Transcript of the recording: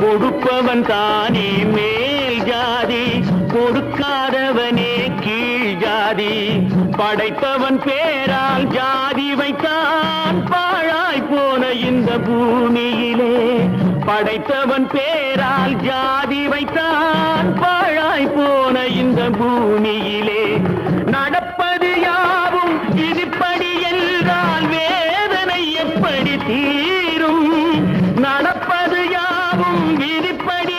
கொடுப்பவன் தானே மேல் ஜாதி, கொடுக்காதவனே கீழ் ஜாதி. படைத்தவன் பேரால் ஜாதி வைத்தான் பாழாய் போன இந்த பூமியிலே. படைத்தவன் பேரால் ஜாதி வைத்தான் பாழாய் போன இந்த பூமியிலே. நடப்பது யாவும் இதுபடி என்றால் வேதனை எப்படி தீரும்? நடப்பது யாவும் விதிப்படி